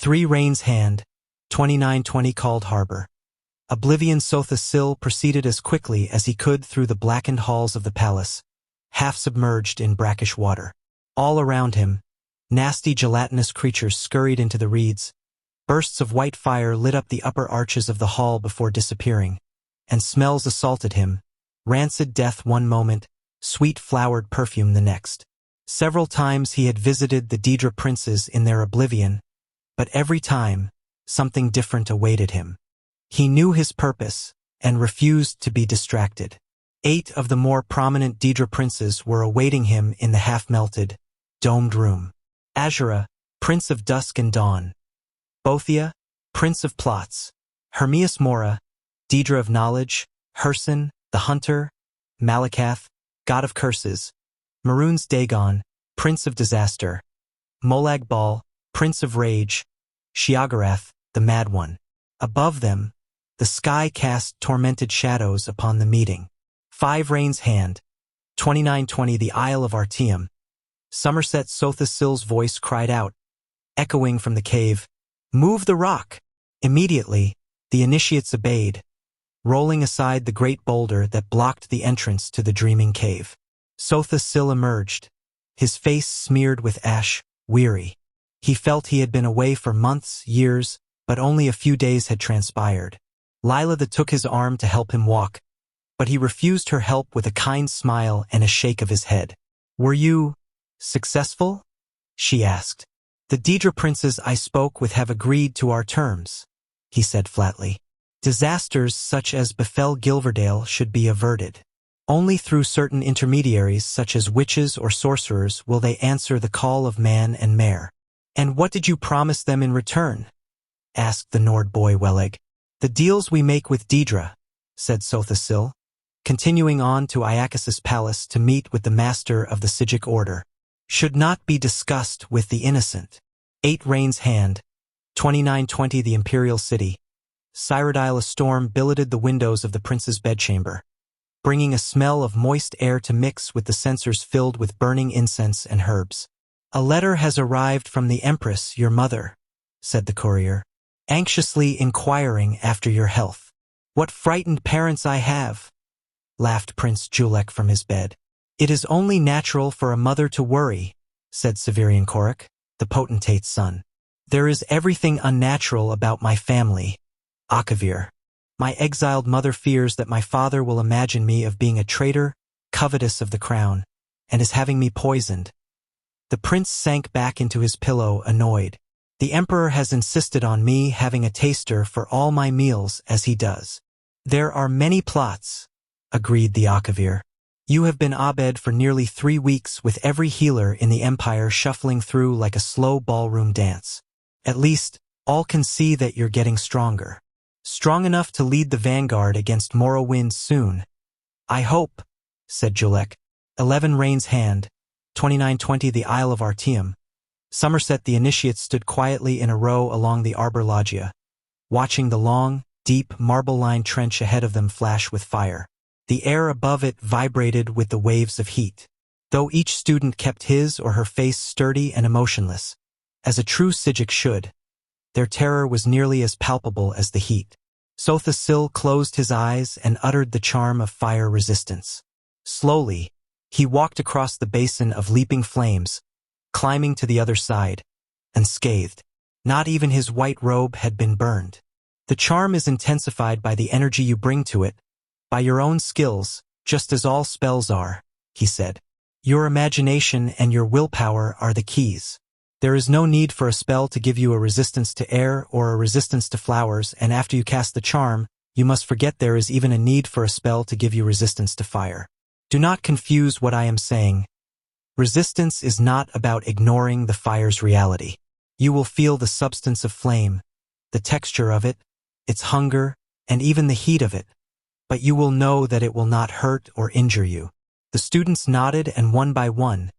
3 Rain's Hand, 2920 Called Harbor. Oblivion Sotha Sil proceeded as quickly as he could through the blackened halls of the palace, half submerged in brackish water. All around him, nasty gelatinous creatures scurried into the reeds. Bursts of white fire lit up the upper arches of the hall before disappearing, and smells assaulted him, rancid death one moment, sweet flowered perfume the next. Several times he had visited the Daedra princes in their oblivion, but every time, something different awaited him. He knew his purpose, and refused to be distracted. 8 of the more prominent Daedra princes were awaiting him in the half-melted, domed room. Azura, Prince of Dusk and Dawn. Bothia, Prince of Plots. Hermias Mora, Daedra of Knowledge. Herson, the Hunter. Malakath, God of Curses. Maroons Dagon, Prince of Disaster. Molag Bal, Prince of Rage. Shiagarath, the Mad One. Above them, the sky cast tormented shadows upon the meeting. 5 Rain's Hand, 2920 The Isle of Artium. Somerset Sotha Sil's voice cried out, echoing from the cave, "Move the rock!" Immediately, the initiates obeyed, rolling aside the great boulder that blocked the entrance to the dreaming cave. Sotha Sil emerged, his face smeared with ash, weary. He felt he had been away for months, years, but only a few days had transpired. Lila took his arm to help him walk, but he refused her help with a kind smile and a shake of his head. "Were you successful?" she asked. "The Daedra princes I spoke with have agreed to our terms," he said flatly. "Disasters such as befell Gilverdale should be averted. Only through certain intermediaries such as witches or sorcerers will they answer the call of man and mare." "And what did you promise them in return?" asked the Nord boy Wellig. "The deals we make with Daedra," said Sotha Sil, continuing on to Iacchus's palace to meet with the master of the Sigic order, "should not be discussed with the innocent." 8 Rain's Hand, 2920 The Imperial City. Cyrodiil a storm billeted the windows of the prince's bedchamber, bringing a smell of moist air to mix with the censers filled with burning incense and herbs. "A letter has arrived from the Empress, your mother," said the courier, "anxiously inquiring after your health." "What frightened parents I have," laughed Prince Julek from his bed. "It is only natural for a mother to worry," said Severian Korik, the potentate's son. "There is everything unnatural about my family, Akavir. My exiled mother fears that my father will imagine me of being a traitor, covetous of the crown, and is having me poisoned." The prince sank back into his pillow, annoyed. "The emperor has insisted on me having a taster for all my meals as he does." "There are many plots," agreed the Akavir. "You have been Abed for nearly 3 weeks with every healer in the empire shuffling through like a slow ballroom dance. At least, all can see that you're getting stronger. Strong enough to lead the vanguard against Morrowind soon. I hope," said Julek. 11 Rain's Hand, 2920 The Isle of Artium. Somerset the Initiate stood quietly in a row along the Arbor Loggia, watching the long, deep, marble-lined trench ahead of them flash with fire. The air above it vibrated with the waves of heat, though each student kept his or her face sturdy and emotionless, as a true Sigic should. Their terror was nearly as palpable as the heat. Sotha Sil closed his eyes and uttered the charm of fire resistance. Slowly, he walked across the basin of leaping flames, climbing to the other side, unscathed. Not even his white robe had been burned. "The charm is intensified by the energy you bring to it, by your own skills, just as all spells are," he said. "Your imagination and your willpower are the keys. There is no need for a spell to give you a resistance to air or a resistance to flowers, and after you cast the charm, you must forget there is even a need for a spell to give you resistance to fire. Do not confuse what I am saying. Resistance is not about ignoring the fire's reality. You will feel the substance of flame, the texture of it, its hunger, and even the heat of it, but you will know that it will not hurt or injure you." The students nodded, and one by one,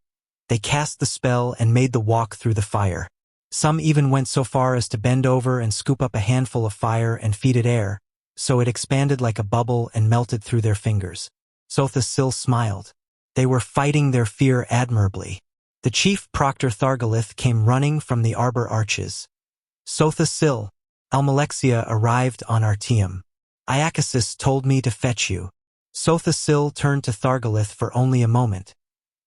they cast the spell and made the walk through the fire. Some even went so far as to bend over and scoop up a handful of fire and feed it air, so it expanded like a bubble and melted through their fingers. Sotha Sil smiled. They were fighting their fear admirably. The chief proctor Thargalith came running from the arbor arches, Sotha Sil, Almalexia arrived on Artium. Iacasis told me to fetch you. Sotha Sil turned to Thargalith for only a moment,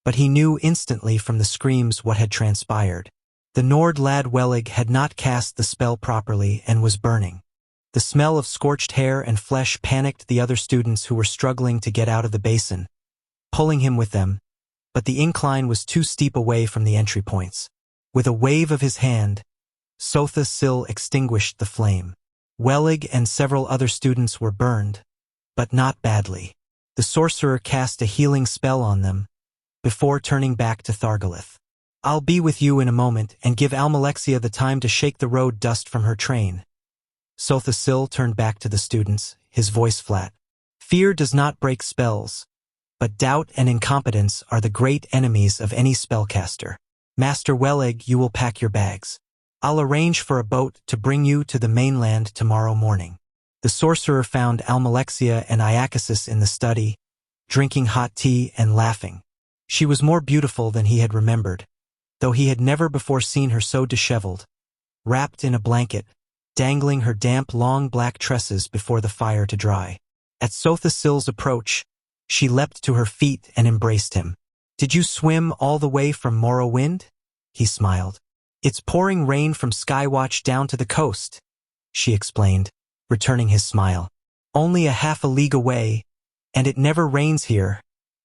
but he knew instantly from the screams what had transpired. The Nord lad Welig had not cast the spell properly and was burning. The smell of scorched hair and flesh panicked the other students who were struggling to get out of the basin, pulling him with them, but the incline was too steep away from the entry points. With a wave of his hand, Sotha Sil extinguished the flame. Welig and several other students were burned, but not badly. The sorcerer cast a healing spell on them, before turning back to Thargalith. I'll be with you in a moment and give Almalexia the time to shake the road dust from her train. Sotha Sil turned back to the students, his voice flat. Fear does not break spells, but doubt and incompetence are the great enemies of any spellcaster. Master Welig, you will pack your bags. I'll arrange for a boat to bring you to the mainland tomorrow morning. The sorcerer found Almalexia and Iacasis in the study, drinking hot tea and laughing. She was more beautiful than he had remembered, though he had never before seen her so disheveled, wrapped in a blanket, dangling her damp long black tresses before the fire to dry. At Sotha Sil's approach, she leapt to her feet and embraced him. Did you swim all the way from Morrowind? He smiled. It's pouring rain from Skywatch down to the coast, she explained, returning his smile. Only a half a league away, and it never rains here,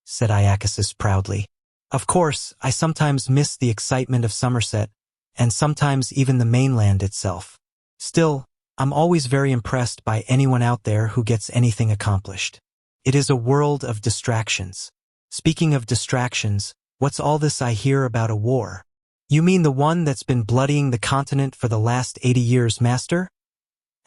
said Iacasis proudly. Of course, I sometimes miss the excitement of Somerset, and sometimes even the mainland itself. Still, I'm always very impressed by anyone out there who gets anything accomplished. It is a world of distractions. Speaking of distractions, what's all this I hear about a war? You mean the one that's been bloodying the continent for the last 80 years, Master?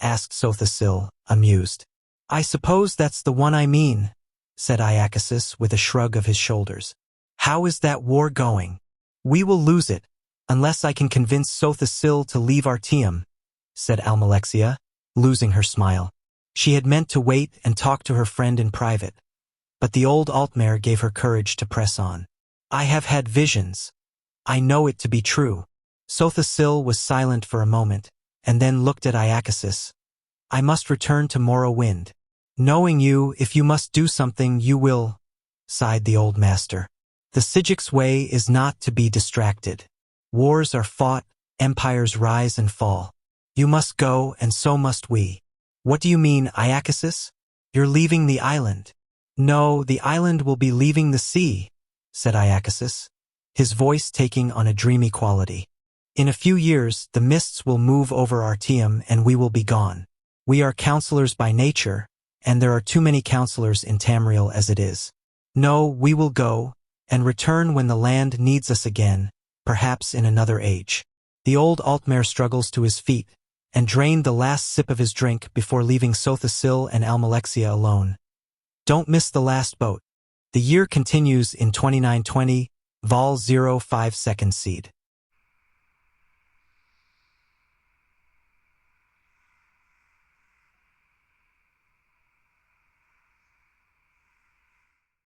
Asked Sotha Sil, amused. I suppose that's the one I mean, said Iacasis with a shrug of his shoulders. How is that war going? We will lose it, unless I can convince Sotha Sil to leave Artium, said Almalexia, losing her smile. She had meant to wait and talk to her friend in private, but the old Altmare gave her courage to press on. I have had visions. I know it to be true. Sotha Sil was silent for a moment, and then looked at Iacasis. I must return to Morrowind. Knowing you, if you must do something, you will, sighed the old master. The Sigic's way is not to be distracted. Wars are fought, empires rise and fall. You must go, and so must we. What do you mean, Iacasis? You're leaving the island. No, the island will be leaving the sea, said Iacasis, his voice taking on a dreamy quality. In a few years, the mists will move over Artium and we will be gone. We are counselors by nature, and there are too many counselors in Tamriel as it is. No, we will go, and return when the land needs us again, perhaps in another age. The old Altmare struggles to his feet, and drained the last sip of his drink before leaving Sotha Sil and Almalexia alone. Don't miss the last boat. The year continues in 2920, Vol 05 Second Seed.